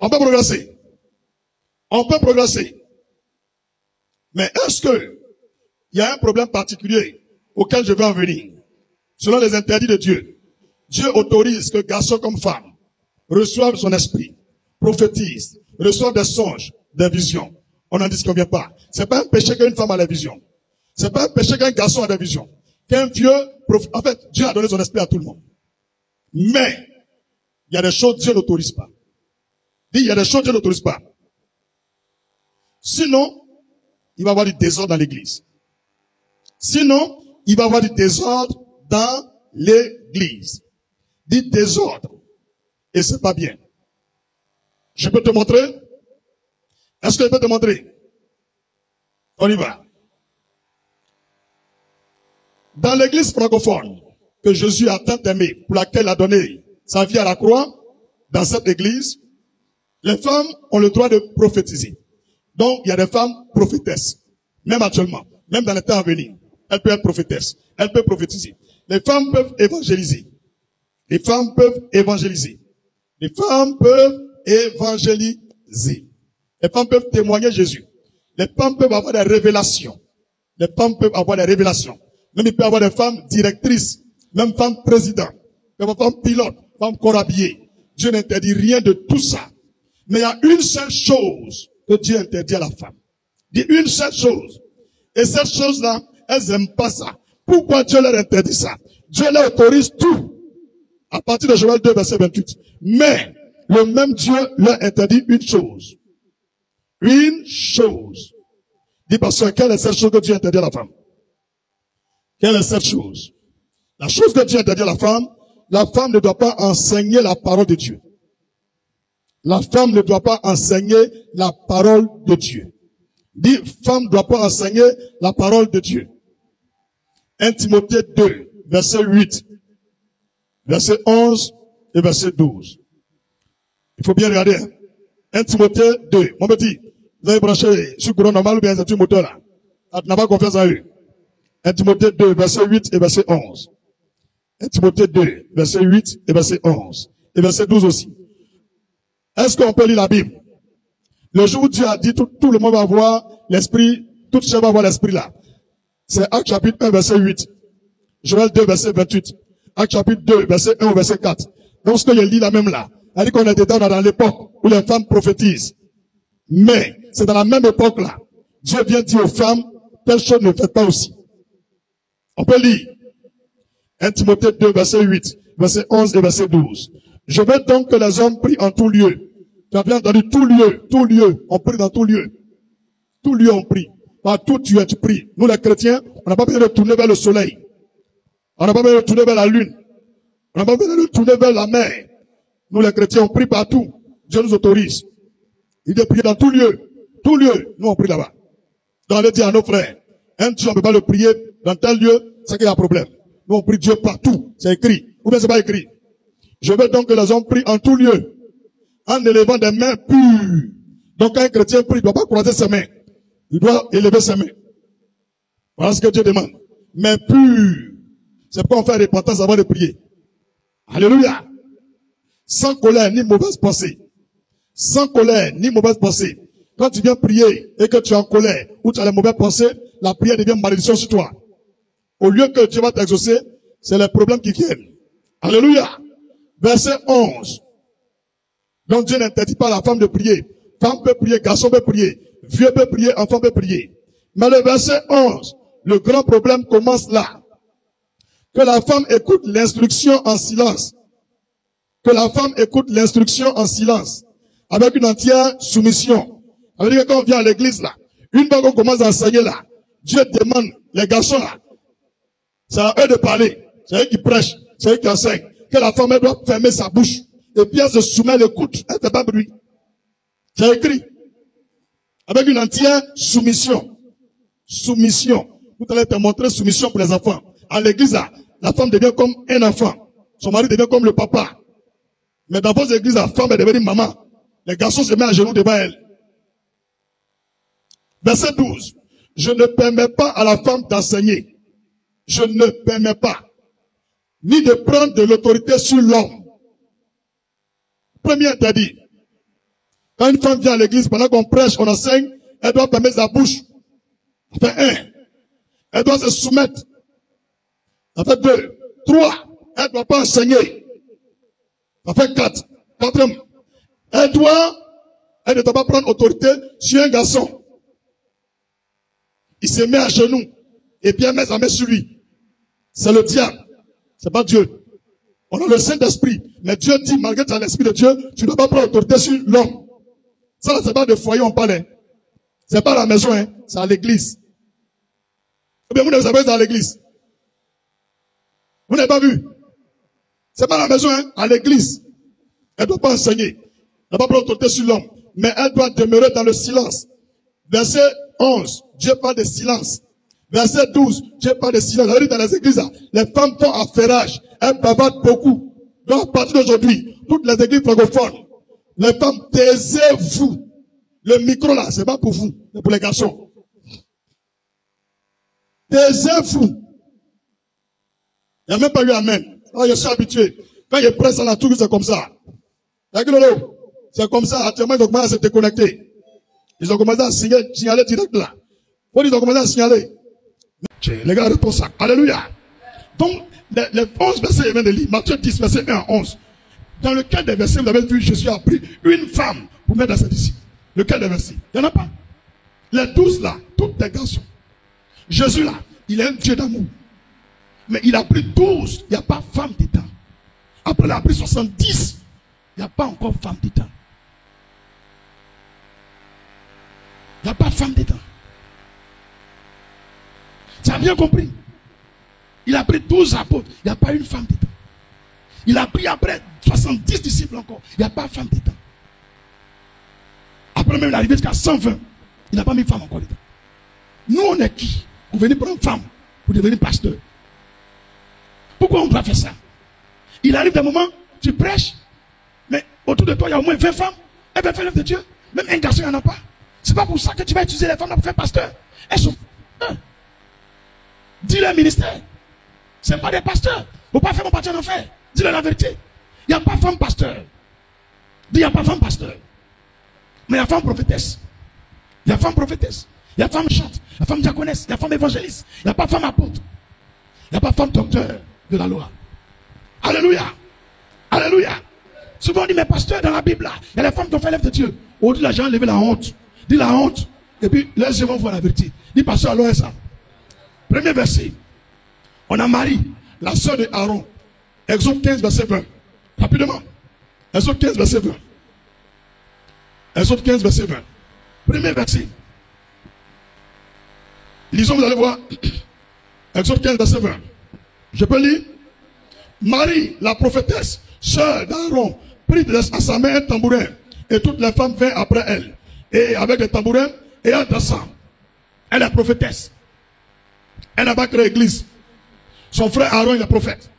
On peut progresser. On peut progresser. Mais est-ce que il y a un problème particulier auquel je veux en venir? Selon les interdits de Dieu, Dieu autorise que garçon comme femme reçoivent son esprit, prophétisent, reçoivent des songes, des visions. On n'en disconvient pas. C'est pas un péché qu'une femme a la vision. C'est pas un péché qu'un garçon a des visions. Qu'un vieux, en fait, Dieu a donné son esprit à tout le monde. Mais, il y a des choses que Dieu n'autorise pas. Il y a des choses que Dieu n'autorise pas. Sinon, il va y avoir du désordre dans l'église. Sinon, il va y avoir du désordre dans l'église. Du désordre. Et c'est pas bien. Je peux te montrer? Est-ce que je peux te montrer? On y va. Dans l'église francophone, que Jésus a tant aimé, pour laquelle il a donné sa vie à la croix, dans cette église, les femmes ont le droit de prophétiser. Donc, il y a des femmes prophétesses. Même actuellement, même dans les temps à venir, elles peuvent être prophétesses. Elles peuvent prophétiser. Les femmes peuvent évangéliser. Les femmes peuvent évangéliser. Les femmes peuvent évangéliser. Les femmes peuvent témoigner Jésus. Les femmes peuvent avoir des révélations. Les femmes peuvent avoir des révélations. Même il peut y avoir des femmes directrices, même femmes présidentes, même femmes pilotes, femmes corps-habillées. Dieu n'interdit rien de tout ça. Mais il y a une seule chose que Dieu interdit à la femme. Il dit une seule chose. Et cette chose-là, elles n'aiment pas ça. Pourquoi Dieu leur interdit ça? Dieu leur autorise tout. À partir de Joël 2, verset 28. Mais, le même Dieu leur interdit une chose. Une chose. Dis, pasteur, quelle est cette chose que Dieu interdit à la femme? Quelle est cette chose? La chose que Dieu interdit à la femme ne doit pas enseigner la parole de Dieu. La femme ne doit pas enseigner la parole de Dieu. Dis, femme ne doit pas enseigner la parole de Dieu. 1 Timothée 2, verset 8, verset 11 et verset 12. Il faut bien regarder. 1 Timothée 2. Mon petit, vous avez branché sur le courant normal ou bien c'est un moteur là? Tu n'as pas confiance en eux. 1 Timothée 2, verset 8 et verset 11. 1 Timothée 2, verset 8 et verset 11. Et verset 12 aussi. Est-ce qu'on peut lire la Bible? Le jour où Dieu a dit tout le monde va avoir l'esprit, toute chair va avoir l'esprit là. C'est Actes chapitre 1, verset 8. Joël 2, verset 28. Actes chapitre 2, verset 1 au verset 4. Donc ce que je lis là même là, elle dit qu'on était dans l'époque où les femmes prophétisent. Mais, c'est dans la même époque là. Dieu vient dire aux femmes, telle chose ne faites pas aussi. On peut lire. 1 Timothée 2, verset 8, verset 11 et verset 12. Je veux donc que les hommes prient en tout lieu. Tu as bien entendu, tout lieu, on prie dans tout lieu. Tout lieu, on prie. Partout tu pries. Nous les chrétiens, on n'a pas besoin de tourner vers le soleil. On n'a pas besoin de tourner vers la lune. On n'a pas besoin de tourner vers la mer. Nous les chrétiens, on prie partout. Dieu nous autorise. Il dit prier dans tout lieu. Tout lieu, nous on prie là-bas. Donc on va dire à nos frères, un Dieu, on ne peut pas le prier dans tel lieu, c'est qu'il y a un problème. Nous on prie Dieu partout, c'est écrit. Ou bien c'est pas écrit. Je veux donc que les hommes prient en tout lieu, en élevant des mains pures. Donc quand un chrétien prie, il ne doit pas croiser ses mains. Il doit élever ses mains. Voilà ce que Dieu demande. Mais pures. C'est pourquoi on fait repentance avant de prier. Alléluia. Sans colère ni mauvaise pensée. Sans colère ni mauvaise pensée. Quand tu viens prier et que tu es en colère ou tu as les mauvaises pensées, la prière devient malédiction sur toi. Au lieu que Dieu va t'exaucer, c'est les problèmes qui viennent. Alléluia. Verset 11. Donc Dieu n'interdit pas à la femme de prier. Femme peut prier, garçon peut prier, vieux peut prier, enfant peut prier. Mais le verset 11, le grand problème commence là. Que la femme écoute l'instruction en silence. Que la femme écoute l'instruction en silence. Avec une entière soumission. Ça veut dire que quand on vient à l'église là, une fois qu'on commence à enseigner là, Dieu demande, les garçons là, c'est à eux de parler. C'est eux qui prêchent, c'est eux qui enseignent. Que la femme elle doit fermer sa bouche. Et puis elle se soumet, elle écoute. Elle ne fait pas bruit. C'est écrit. Avec une entière soumission. Soumission. Tout à l'heure, tu as montré soumission pour les enfants. À l'église, là, la femme devient comme un enfant. Son mari devient comme le papa. Mais dans vos églises, la femme est devenue maman. Les garçons se mettent à genoux devant elle. Verset 12. Je ne permets pas à la femme d'enseigner. Je ne permets pas. Ni de prendre de l'autorité sur l'homme. Premier interdit. Quand une femme vient à l'église, pendant qu'on prêche, on enseigne, elle doit fermer sa bouche. Ça fait 1. Elle doit se soumettre. Ça fait 2. 3. Elle ne doit pas enseigner. Ça fait 4. 4e. Elle ne doit pas prendre autorité sur un garçon. Il se met à genoux. Et puis elle met sa main sur lui. C'est le diable. C'est pas Dieu. On a le Saint-Esprit. Mais Dieu dit, malgré que tu as l'Esprit de Dieu, tu ne dois pas prendre autorité sur l'homme. Ça, c'est pas de foyer, on parle. C'est pas à la maison, hein. C'est à l'église. Ou bien vous ne savez pas à l'église. Vous n'avez pas vu. C'est pas à la maison, hein. À l'église. Elle ne doit pas enseigner. Elle ne doit pas prendre autorité sur l'homme. Mais elle doit demeurer dans le silence. Verset 11. Dieu parle de silence. Verset 12. Dieu parle de silence. Dans les églises, les femmes font affairage. Elles bavardent beaucoup. Donc, à partir d'aujourd'hui, toutes les églises francophones, les femmes, taisez-vous. Le micro là, c'est pas pour vous, c'est pour les garçons. Taisez-vous. Il n'y a même pas eu amen. Alors, je suis habitué. Quand je presse à la tour, c'est comme ça. C'est comme ça. Actuellement, ils ont commencé à se déconnecter. Ils ont commencé à signaler direct là. Ils ont commencé à signaler. Les gars, répondent ça. Alléluia. Donc, les 11 versets, je viens de lire. Matthieu 10, verset 1 à 11. Dans lequel des versets, vous avez vu, Jésus a pris une femme pour mettre dans ses disciples. Lequel des versets? Il n'y en a pas. Les 12 là, tous des garçons. Jésus là, il est un Dieu d'amour. Mais il a pris 12, il n'y a pas femme dedans. Après, il a pris 70, il n'y a pas encore femme dedans. Il n'y a pas femme dedans. Tu as bien compris? Il a pris 12 apôtres, il n'y a pas une femme dedans. Il a pris après 70 disciples encore, il n'y a pas femme dedans. Après même, il est arrivé jusqu'à 120, il n'a pas mis femme encore dedans. Nous, on est qui? Vous venez prendre femme pour devenir pasteur. Pourquoi on doit faire ça? Il arrive des moments, tu prêches, mais autour de toi, il y a au moins 20 femmes. Elles veulent faire l'œuvre de Dieu. Même un garçon, il n'y en a pas. C'est pas pour ça que tu vas utiliser les femmes pour faire pasteur. Elles sont... Dis-le ministère. Ce n'est pas des pasteurs. Il ne faut pas faire mon parti en enfer. Dis-le la vérité. Il n'y a pas femme pasteur. Dis, il n'y a pas femme pasteur. Mais il y a femme prophétesse. Il y a femme prophétesse. Il y a femme chante. Il y a femme diaconesse. Il y a femme évangéliste. Il n'y a pas femme apôtre. Il n'y a pas femme docteur de la loi. Alléluia. Alléluia. Souvent on dit, mais pasteur, dans la Bible, là, il y a les femmes qui ont fait l'œuvre de Dieu. Aujourd'hui, les gens ont levé la honte. Dis la honte. Et puis, les yeux vont voir la vérité. Dis, pasteur, alors, ça. Premier verset. On a Marie, la sœur de Aaron. Exode 15, verset 20. Rapidement. Exode 15, verset 20. Exode 15, verset 20. Premier verset. Lisons, vous allez voir. Exode 15, verset 20. Je peux lire. Marie, la prophétesse, sœur d'Aaron, prit à sa main un tambourin. Et toutes les femmes vinrent après elle. Et avec les tambourins, et elle descend. Elle est prophétesse. Elle n'a pas créé l'église. Son frère Aaron, il est prophète.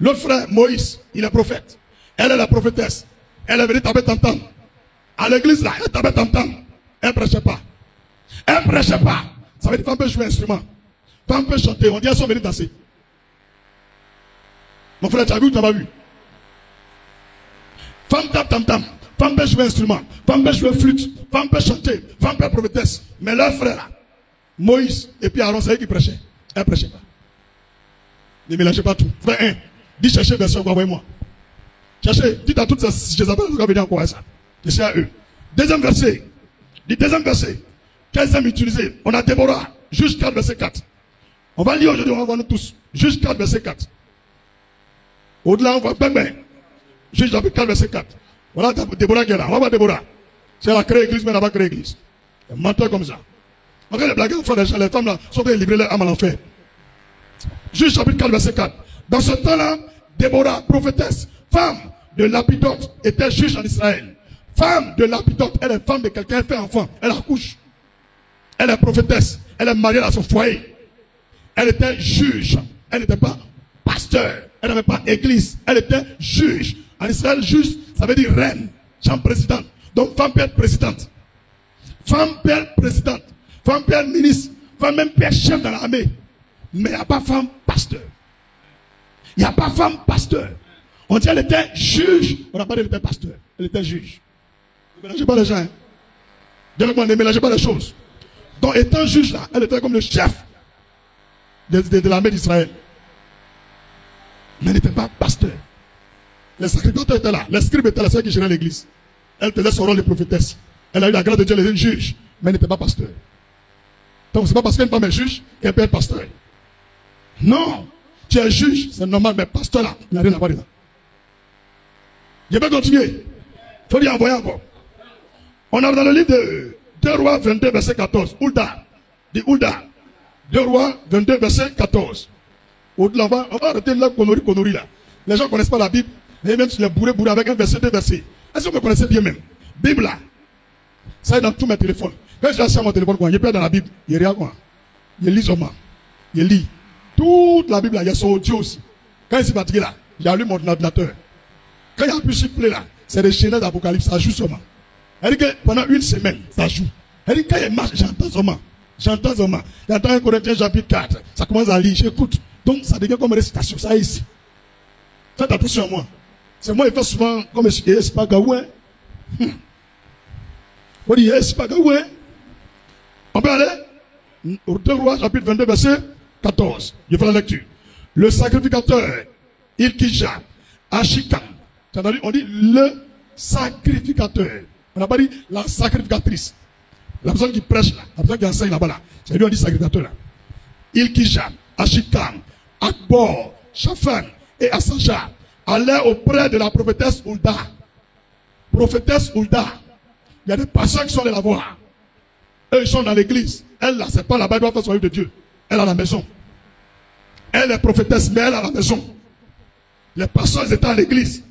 L'autre frère, Moïse, il est prophète. Elle est la prophétesse. Elle est venue taper tam-tam. À l'église, là, elle tapait tam-tam. Elle ne prêchait pas. Elle ne prêchait pas. Ça veut dire que femme peut jouer un instrument. Femme peut chanter. On dit elles sont venues danser. Mon frère, tu as vu ou tu n'as pas vu? Femme tape tam-tam. Femme peut jouer un instrument. Femme peut jouer flûte. Femme peut chanter. Femme peut être prophétesse. Mais leur frère, Moïse et puis Aaron, c'est eux qui prêchaient. Elle ne prêchait pas. Ne mélangez pas tout. Frère 1, dis chercher verset, envoyez-moi. Cherchez, dites à toutes ces Jézabel, vous avez dit encore ça. Et c'est à eux. Deuxième verset. Dis deuxième verset. Quels aiment utiliser? On a Déborah. Juge 4, verset 4. On va lire aujourd'hui, on va voir nous tous. Juge 4, verset 4. Au-delà, on va ben. Juge 4, verset 4. Voilà Déborah qui est là. On va voir Déborah. Si elle a créé l'église, mais elle n'a pas créé l'église. Un menteur comme ça. Regarde les blagues, les femmes là sont en livrer leur âme à l'enfer. Juge chapitre 4, verset 4. Dans ce temps-là, Déborah, prophétesse, femme de Lapidote, était juge en Israël. Femme de Lapidote, elle est femme de quelqu'un, elle fait enfant, elle accouche. Elle est prophétesse, elle est mariée à son foyer. Elle était juge, elle n'était pas pasteur, elle n'avait pas église, elle était juge. En Israël, juge, ça veut dire reine, chambre présidente. Donc femme peut être présidente. Femme peut être présidente. Femme peut être ministre. Femme même peut être chef dans l'armée. Mais il n'y a pas femme pasteur. Il n'y a pas femme pasteur. On dit qu'elle était juge. On n'a pas dit qu'elle était pasteur. Elle était juge. Ne mélangez pas les gens. Hein. Directement, ne mélangez pas les choses. Donc, étant juge là, elle était comme le chef de l'armée d'Israël. Mais elle n'était pas pasteur. Les sacrificateurs étaient là. Les scribes étaient là, ceux qui géraient l'église. Elle faisait son rôle de prophétesse. Elle a eu la grâce de Dieu, elle était une juge. Mais elle n'était pas pasteur. Donc, c'est pas parce qu'une femme est juge qu'elle peut être pasteur. Non. Tu es juge, c'est normal, mais pasteur là, il n'a rien à voir dedans. Je vais continuer. Il faut dire envoyer encore. On a dans le livre de 2 Rois 22, verset 14. Hulda. Dit Hulda. 2 Rois 22, verset 14. On va arrêter là, connerie là. Les gens ne connaissent pas la Bible. Et même si les bourrés avec un verset, 2 versets. Est-ce que vous me connaissez bien même? Bible là. Ça est dans tous mes téléphones. Quand je suis sur mon téléphone, il y a pas dans la Bible. Il y a rien quoi. Il lit seulement. Il lit. Toute la Bible là, il y a son audio aussi. Quand il s'est fatigué là, j'allume mon ordinateur. Quand il y a plus de là, c'est des chaînes d'Apocalypse, ça joue seulement. Elle dit que pendant une semaine, ça joue. Elle dit que quand il marche, j'entends seulement. J'entends seulement. J'entends un Corinthiens chapitre 4. Ça commence à lire, j'écoute. Donc ça devient comme récitation, ça ici. Faites attention à moi. C'est moi qui fais souvent comme c'est pas gaoué. On dit c'est pas gaoué. On peut aller au 2 Rois chapitre 22 verset 14. Je fais la lecture. Le sacrificateur Ilkija Ashikam. On dit le sacrificateur. On n'a pas dit la sacrificatrice. La personne qui prêche là, la personne qui enseigne là-bas là. C'est lui on dit sacrificateur là. Ilkija Ashikam, Akbor, Shaphan et Assaja allaient auprès de la prophétesse Hulda. Prophétesse Hulda. Il y a des pasteurs qui sont allés la voir. Eux, ils sont dans l'église. Elle, là, c'est pas là-bas, elle doit faire son livre de Dieu. Elle a la maison. Elle est prophétesse, mais elle a la maison. Les pasteurs, ils étaient à l'église.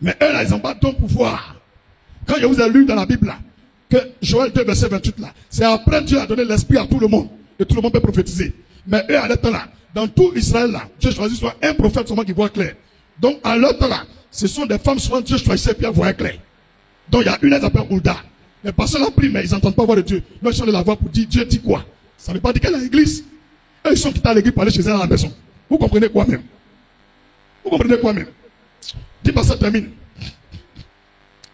Mais eux, là, ils n'ont pas de pouvoir. Quand je vous ai lu dans la Bible, là, que Joël 2, verset 28, là, c'est après Dieu a donné l'esprit à tout le monde. Et tout le monde peut prophétiser. Mais eux, à leur temps là, dans tout Israël là, Dieu choisit soit un prophète seulement qui voit clair. Donc, à leur temps là, ce sont des femmes souvent Dieu choisissait puis elles voient clair. Donc, il y a une, elle s'appelle Hulda. Les pasteurs la prient, mais ils n'entendent pas voir de Dieu. Donc, ils sont allés la voir pour dire, Dieu dit quoi? Ça ne veut pas dire qu'elle est à l'église. Eux, ils sont quittés à l'église pour aller chez elle à la maison. Vous comprenez quoi même? Vous comprenez quoi même? Dis pas ça termine.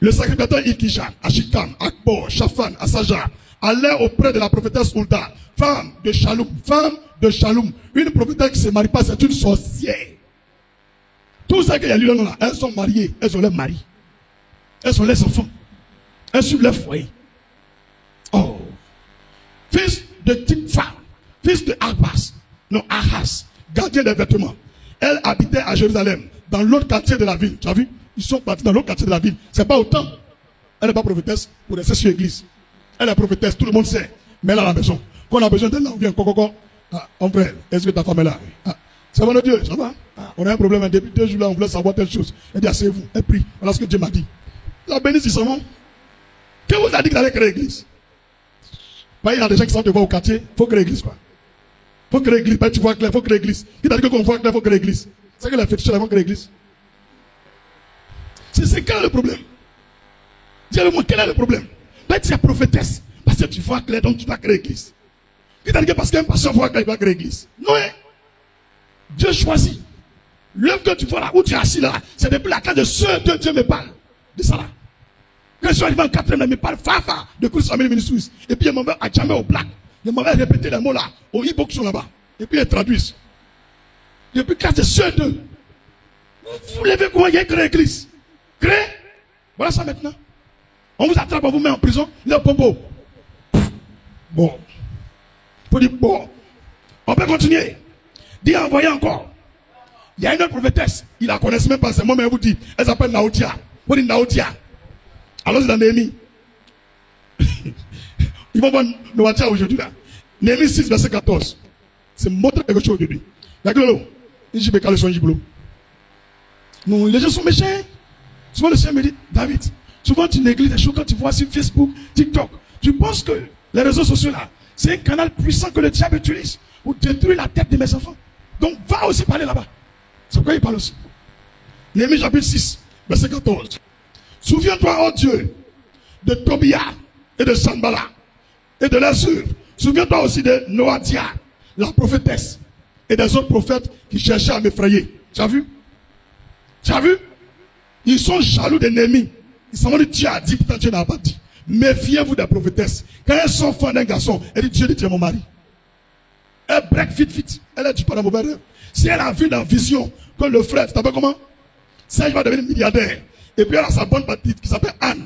Le sacrificateur Ilkija, Ashikam, Akbor, Shaphan, Assaja, allait auprès de la prophétesse Hulda, femme de Shalom. Une prophétesse qui ne se marie pas, c'est une sorcière. Tout ça qu'il y a lu là, elles sont mariées, elles ont leurs maris. Elles ont les enfants. Elles suivent leur foyer. Oh. Fils de Tikva, fils de Ahaz, gardien des vêtements. Elle habitait à Jérusalem, dans l'autre quartier de la ville. Tu as vu? Ils sont partis dans l'autre quartier de la ville. C'est pas autant. Elle n'est pas prophétesse pour rester sur l'église. Elle est prophétesse, tout le monde sait. Mais elle est à la maison. Quand on a besoin d'elle, là, on vient. Ah, mon frère, est-ce que ta femme est là? Ah, ça va, notre Dieu, ça va? Ah, on a un problème. Depuis 2 jours là, on voulait savoir telle chose. Elle dit, asseyez-vous, elle prie. Voilà ce que Dieu m'a dit. La bénisse, c'est bon. Qui vous a dit qu'il allait créer l'église? Il y a des gens qui sont devant au quartier. Il faut créer l'église, quoi. Il faut créer l'église. Tu vois clair, il faut créer l'église. Qui t'a dit qu'on voit clair, il faut créer l'église? C'est que les féticheurs vont créer l'église. C'est quel est le problème? Dis-moi, quel est le problème? Là, tu es prophétesse. Parce que tu vois clair, donc tu vas créer l'église. Qui t'a dit que parce qu'un pasteur voit clair, il va créer l'église? Non, hein? Dieu choisit. L'œuvre que tu vois là, où tu es assis là, c'est depuis la classe de ceux que Dieu me parle. De ça là. Quand je suis arrivé en 4e, il me parle Fafa de Christ Family Ministries. Et puis il m'avait à jamais au black. Il m'avait répété les mots là, au e-book sont là-bas. Et puis ils traduisent. Depuis classe de ceux deux. Vous levez comment il y a créé l'église? Créé? Voilà ça maintenant. On vous attrape, on vous met en prison. Le bobo. Bon. Faut dire bon. On peut continuer. Dis envoyer encore. Il y a une autre prophétesse. Il la connaît même pas. C'est moi, mais elle vous dit. Elle s'appelle Naotia. Vous dites Naotia. Alors c'est dans Néhémie. Ils vont voir Naotia aujourd'hui là. Néhémie 6, verset 14. C'est montre quelque chose aujourd'hui. Il y a que l'eau. Non, les gens sont méchants. Souvent le Seigneur me dit, David, souvent tu négliges les choses quand tu vois sur Facebook, TikTok. Tu penses que les réseaux sociaux là, c'est un canal puissant que le diable utilise pour détruire la tête de mes enfants. Donc va aussi parler là-bas. C'est pourquoi il parle aussi. Néhémie chapitre 6, verset 14. Souviens-toi, oh Dieu, de Tobia et de Sanballat et de leurs œuvres. Souviens-toi aussi de Noadia, la prophétesse, et des autres prophètes qui cherchaient à m'effrayer. Tu as vu? Tu as vu? Ils sont jaloux de Néhémie. Ils s'en vont dire Dieu a dit, pourtant Dieu n'a pas dit. Méfiez-vous des prophétesses. Quand elles sont fans d'un garçon, elle dit Dieu dit tu es mon mari. Elle break vite. Elle a dit pas la mauvaise rêve. Si elle a vu dans la vision que le frère, tu t'appelles comment? Serge va devenir milliardaire. Et puis elle a sa bonne petite qui s'appelle Anne.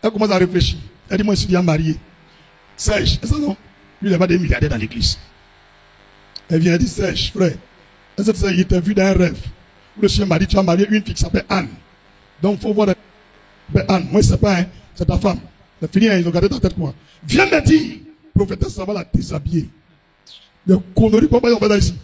Elle commence à réfléchir. Elle dit moi je suis déjà marié. Serge, c'est ça non? Lui il n'a pas des milliardaires dans l'église. Elle vient, elle dit Serge, frère. Elle dit il t'a vu dans un rêve. Où le chien m'a dit tu as marié une fille qui s'appelle Anne. Donc il faut voir Anne. Moi je sais pas, hein, c'est ta femme. C'est fini, hein, ils ont gardé ta tête quoi. Viens me dire, prophétesse, ça va la déshabiller. Les conneries, pourquoi on va là ici?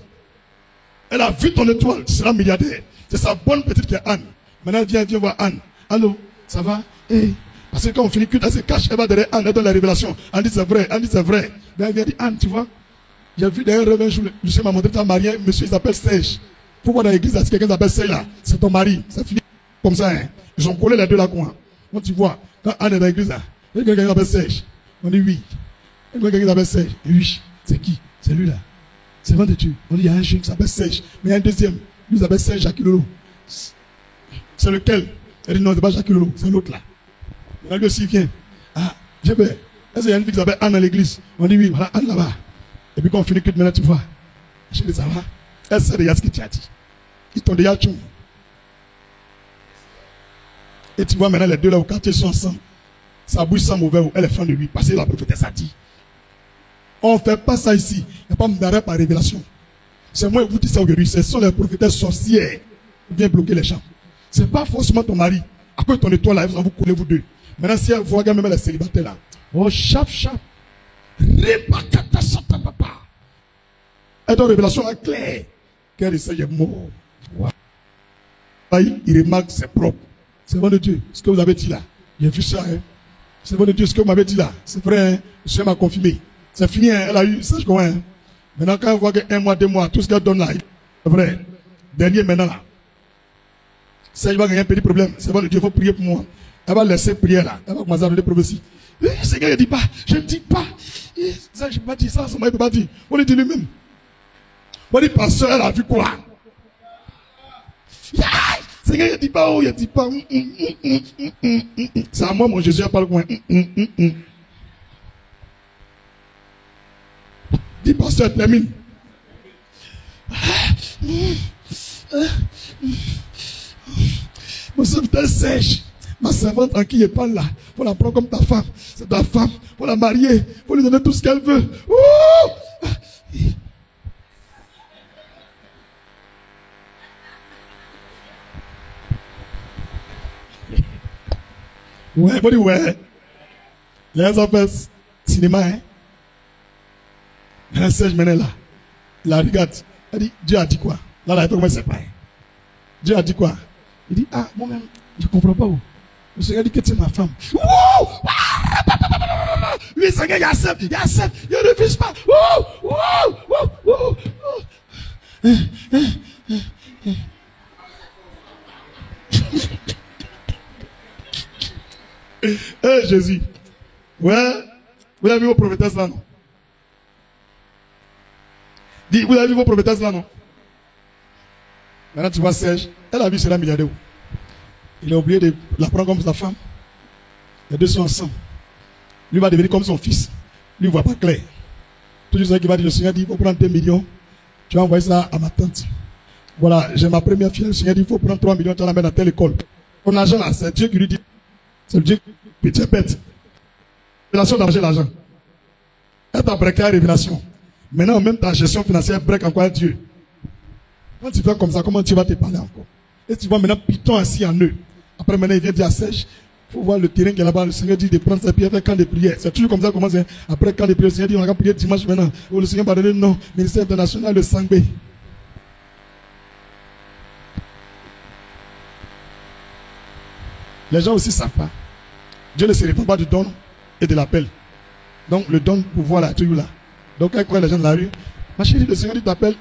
Elle a vu ton étoile, tu seras milliardaire. C'est sa bonne petite qui est Anne. Maintenant, viens voir Anne. Allô, ça va? Hey. Parce que quand on finit, elle se cache, elle va derrière Anne, elle donne la révélation. Anne dit c'est vrai, Anne dit c'est vrai. Ben, elle vient dire Anne, tu vois, j'ai vu derrière un rêve un jour, Lucien m'a montré, tu as marié un monsieur, il s'appelle Serge. Pour voir dans l'église, si quelqu'un s'appelle Serge là, c'est ton mari. Ça finit comme ça, hein. Ils ont collé les deux là, quoi. Quand tu vois, quand Anne est dans l'église là, il y a quelqu'un qui s'appelle Serge. On dit oui. Il y a quelqu'un qui s'appelle Serge. Oui, c'est qui? C'est lui là. C'est vrai de Dieu. On dit il y a un jeune qui s'appelle Serge. Mais il y a un deuxième. Lui s'appelle Serge Jacques Lolo. C'est lequel? Elle dit non, c'est pas Jacques Lolo, c'est l'autre là. Lui aussi il vient. Ah, j'ai peur. Est-ce qu'il y a une fille qui s'appelle Anne dans l'église? On dit oui, voilà Anne là-bas. Et puis quand on finit que maintenant tu vois. Je dis ça va. Elle sait déjà ce que tu as dit. Ils t'ont déjà tué. Et tu vois maintenant les deux là au quartier sont ensemble. Sa bouche sent mauvais, elle est fan de lui. Parce que la prophétesse a dit. On ne fait pas ça ici. Il n'y a pas d'arrêt par révélation. C'est moi qui vous dis ça aujourd'hui. Ce sont les prophétesses sorcières qui viennent bloquer les champs. Ce n'est pas forcément ton mari. Après ton étoile là, vous coulez vous deux. Maintenant, si elle voit même les célibataires là. Oh, chap. Et donc, révélation est claire. Qu'elle essaye est mort. Wow. Il remarque c'est propre. C'est bon de Dieu. Ce que vous avez dit là. J'ai vu ça. Hein. C'est bon de Dieu. Ce que vous m'avez dit là. C'est vrai. Hein. Le Seigneur m'a confirmé. C'est fini. Hein. Elle a eu. Ça, je comprends. Hein. Maintenant, quand elle voit que 1 mois, 2 mois, tout ce qu'elle donne là. C'est vrai. Dernier maintenant là. Ça, il va gagner un petit problème. C'est bon de Dieu. Il faut prier pour moi. Elle va laisser prier là. Elle va commencer à donner prophétie. Seigneur, il ne dit pas. Je ne dis pas. Ça, je ne peux pas dire ça. Ça ne peut pas dire. On le dit lui-même. On dit, pasteur, elle a vu quoi? Seigneur, il ne dit pas, oh, il ne dit pas. C'est à moi, mon Jésus, il parle quoi? Dis, pasteur, termine. Mon serviteur sèche. Ma servante en qui je parle là, faut la prendre comme ta femme. C'est ta femme. Faut la marier. Faut lui donner tout ce qu'elle veut. Ouais, faut dire ouais. Les enfants cinéma, hein. Un Serge maintenant là. Il la regarde. Elle dit, Dieu a dit quoi? Là, il fait comment c'est pas. Dieu a dit quoi? Il dit, ah, moi-même, je ne comprends pas où. Le Seigneur dit que tu es ma femme. Oui, Seigneur, il accepte, il ne refuse pas. Eh, Jésus. Ouais. Vous avez vu vos prophétesses là, non? Dis, vous avez vu vos prophétesses là, non? Maintenant, tu vois Serge. Elle a vu cela milliardaire. Il a oublié de la prendre comme sa femme. Les deux sont ensemble. Lui va devenir comme son fils. Lui ne voit pas clair. Tout ça qui va dire, le Seigneur dit, il faut prendre 2 millions. Tu vas envoyer ça à ma tante. Voilà, j'ai ma première fille. Le Seigneur dit, il faut prendre 3 millions, tu vas la mettre dans telle école. Ton argent là, c'est Dieu qui lui dit. C'est Dieu qui te pète. Révélation d'argent, l'argent. Elle t'a breaké la révélation. Maintenant, même ta gestion financière break encore à Dieu. Quand tu fais comme ça, comment tu vas te parler encore? Et tu vois maintenant Python assis en eux. Après maintenant il vient dire à Serge, il faut voir le terrain qui est là-bas. Le Seigneur dit de prendre sa prière, faire camp de prière. C'est toujours comme ça commence. Hein. Après camp de prière, le Seigneur dit on va prier dimanche maintenant. Oh, le Seigneur va donner non, ministère international de Sangbé. Les gens aussi savent pas. Dieu ne se répand pas du don et de l'appel. Donc le don pour voir là, toujours là. Donc quand les gens dans la rue, ma chérie, le Seigneur dit t'appelle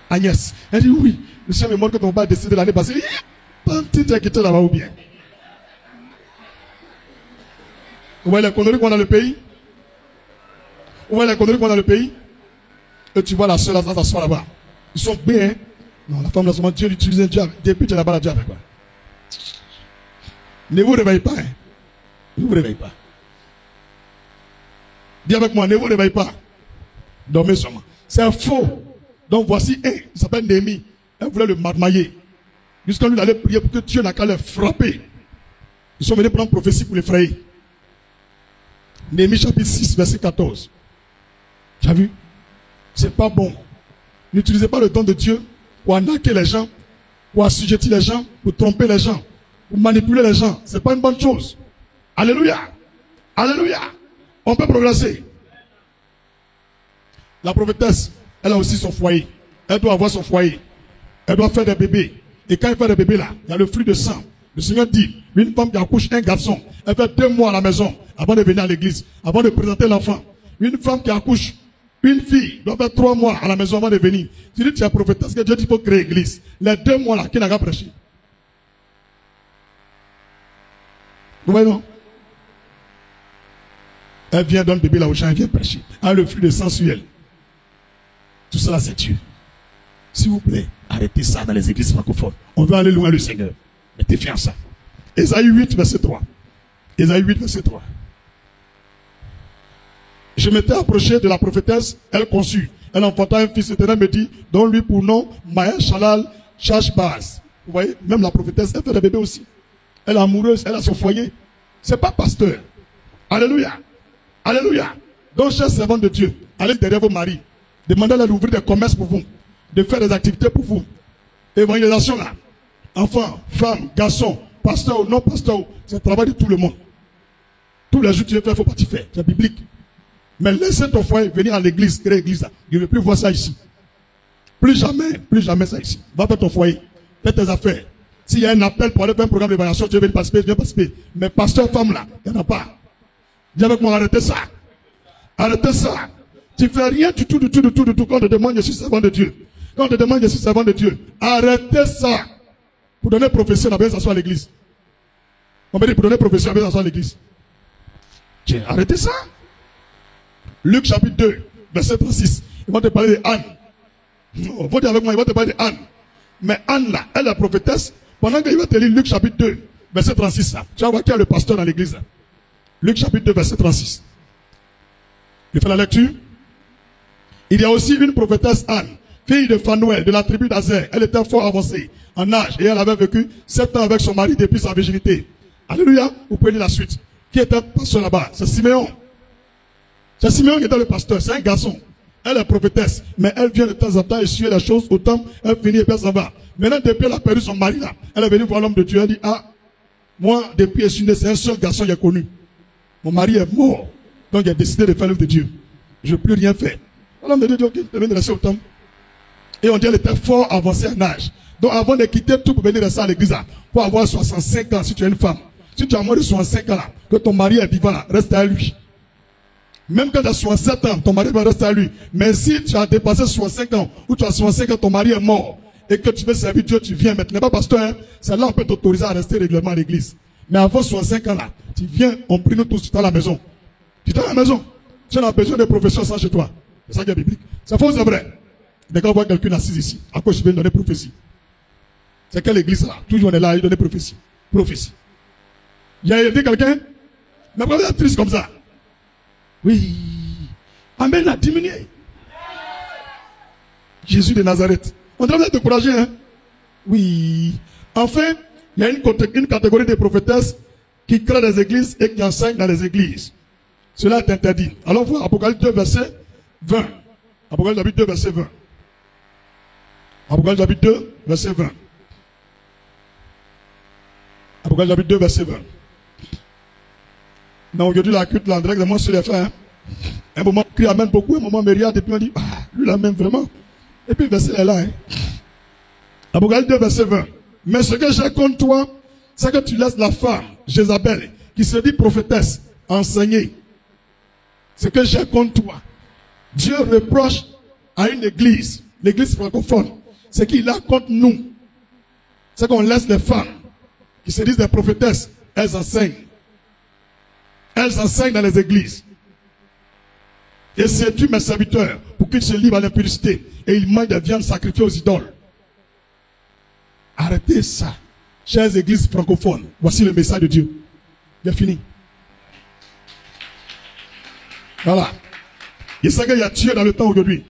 Agnès. Elle dit oui. Le Seigneur me montre que ton père a décidé l'année passée. Tant que tu es quitté là-bas ou bien. Vous voyez les conneries qu'on a dans le pays? Vous voyez les conneries qu'on a dans le pays? Et tu vois la soeur là, ça s'assoit là-bas. Ils sont bien. Non, la femme là, seulement Dieu l'utilise. Depuis tu es là-bas, Dieu avec quoi? Ne vous réveillez pas. Hein. Ne vous réveillez pas. Dis avec moi, ne vous réveillez pas. Dormez seulement. C'est faux. Donc voici un, il s'appelle Néhémie. Elle voulait le marmailler. Jusqu'à lui d'aller prier pour que Dieu n'a qu'à le frapper. Ils sont venus prendre prophétie pour l'effrayer. Néhémie chapitre 6, verset 14. Tu as vu? C'est pas bon. N'utilisez pas le don de Dieu pour arnaquer les gens, pour assujettir les gens, pour tromper les gens, pour manipuler les gens. C'est pas une bonne chose. Alléluia. Alléluia. On peut progresser. La prophétesse, elle a aussi son foyer. Elle doit avoir son foyer. Elle doit faire des bébés. Et quand elle fait des bébés là, il y a le flux de sang. Le Seigneur dit, une femme qui accouche un garçon, elle fait 2 mois à la maison avant de venir à l'église, avant de présenter l'enfant. Une femme qui accouche une fille doit faire 3 mois à la maison avant de venir. Tu dis, tu es prophétesse, que Dieu dit qu'il faut créer l'église. Les 2 mois là, qui n'a qu'à prêcher? Vous voyez non? Elle vient donner bébé là au champ, elle vient prêcher. Elle a le flux de sang sur elle. Tout cela c'est Dieu. S'il vous plaît, arrêtez ça dans les églises francophones. On veut aller loin le Seigneur. Mettez fin à ça. Ésaïe 8, verset 3. Ésaïe 8, verset 3. Je m'étais approché de la prophétesse, elle conçut. Elle enfanta un fils, l'Éternel me dit, donne-lui pour nom Maël Shalal Shashbaz. Vous voyez, même la prophétesse, elle fait des bébés aussi. Elle est amoureuse, elle a son foyer. C'est pas pasteur. Alléluia. Alléluia. Donc, chers servants de Dieu, allez derrière vos maris. Demandez-leur d'ouvrir des commerces pour vous. De faire des activités pour vous. Évangélisation là. Enfants, femmes, garçons, pasteurs ou non pasteurs, c'est le travail de tout le monde. Tous les jours tu veux faire, il faut pas t'y faire. C'est biblique. Mais laissez ton foyer venir à l'église, créer l'église là. Je ne veux plus voir ça ici. Plus jamais ça ici. Va faire ton foyer. Fais tes affaires. S'il y a un appel pour aller faire un programme d'évaluation, tu veux venir participer, viens participer. Mais pasteur, femme là, il n'y en a pas. Dis avec moi, arrêtez ça. Arrêtez ça. Tu ne fais rien du tout. Quand on te demande, je suis servant de Dieu. Quand on te demande, je suis servant de Dieu. Arrêtez ça. Pour donner prophétie, on a besoin de s'asseoir à l'église. On me dit, pour donner prophétie, on a besoin de s'asseoir à l'église. Tiens, arrêtez ça. Luc chapitre 2, verset 36. Ils vont te parler de Anne. Oh, vous dire avec moi, ils vont te parler de Anne. Mais Anne là, elle est la prophétesse. Pendant qu'il va te lire Luc chapitre 2, verset 36 là. Tu vas voir qu'il y a le pasteur dans l'église là. Luc chapitre 2, verset 36. Il fait la lecture. Il y a aussi une prophétesse Anne, fille de Phanuel, de la tribu d'Azer. Elle était fort avancée en âge et elle avait vécu 7 ans avec son mari depuis sa virginité. Alléluia. Vous pouvez lire la suite. Qui était pasteur là-bas? C'est Siméon. C'est Siméon qui était le pasteur. C'est un garçon. Elle est prophétesse. Mais elle vient de temps en temps essuyer les choses au temps. Elle finit et puis elle s'en va. Maintenant, depuis elle a perdu son mari là. Elle est venue voir l'homme de Dieu. Elle dit, ah, moi, depuis je suis né, c'est un seul garçon que j'ai connu. Mon mari est mort. Donc j'ai décidé de faire l'œuvre de Dieu. Je ne peux plus rien faire. L'homme de Dieu dit, ok, je vais rester au temps. Et on dit, elle était fort avancée en âge. Donc avant de quitter tout pour venir rester à l'église, pour avoir 65 ans, si tu es une femme, si tu as moins de 65 ans, là, que ton mari est vivant, là, reste à lui. Même quand tu as 67 ans, ton mari va rester à lui. Mais si tu as dépassé 65 ans, ou tu as 65 ans, ton mari est mort, et que tu veux servir Dieu, tu viens. Mais tu n'es pas pasteur, hein? C'est là on peut t'autoriser à rester régulièrement à l'église. Mais avant 65 ans, là, tu viens, on prie nous tous, tu es à la maison. Tu es à la maison. Tu as besoin de profession sans chez toi. C'est ça qui est biblique. C'est faux, c'est vrai. Dès qu'on voit quelqu'un assis ici, à quoi je viens donner prophétie? C'est quelle église là? Toujours on est là, il donne prophétie. Prophétie. Il y a aidé quelqu'un? Mais pourquoi vous êtes triste comme ça? Oui. Amen a diminué. Jésus de Nazareth. On doit être découragé, hein? Oui. Enfin, il y a une catégorie de prophétesses qui créent des églises et qui enseignent dans les églises. Cela est interdit. Allons voir Apocalypse 2, verset 20. Apocalypse 2, verset 20. Apocalypse 2, verset 20. Apocalypse 2, verset 20. Non, aujourd'hui, la culte, là, en direct, moi, sur les fins. Hein. Un moment, crie amène beaucoup, un moment, me regarde, et puis on dit, ah, lui, la même, vraiment. Et puis, le verset est là, hein. Apocalypse 2, verset 20. Mais ce que j'ai contre toi, c'est que tu laisses la femme, Jézabel, qui se dit prophétesse, enseigner. Ce que j'ai contre toi. Dieu reproche à une église, l'église francophone, ce qu'il a contre nous. C'est qu'on laisse les femmes, qui se disent des prophétesses, elles enseignent. Elles enseignent dans les églises. Et séduit mes serviteurs pour qu'ils se livrent à l'impudicité et ils mangent des viandes sacrifiées aux idoles. Arrêtez ça. Chères églises francophones, voici le message de Dieu. J'ai fini. Voilà. Il sait qu'il y a Dieu dans le temps aujourd'hui.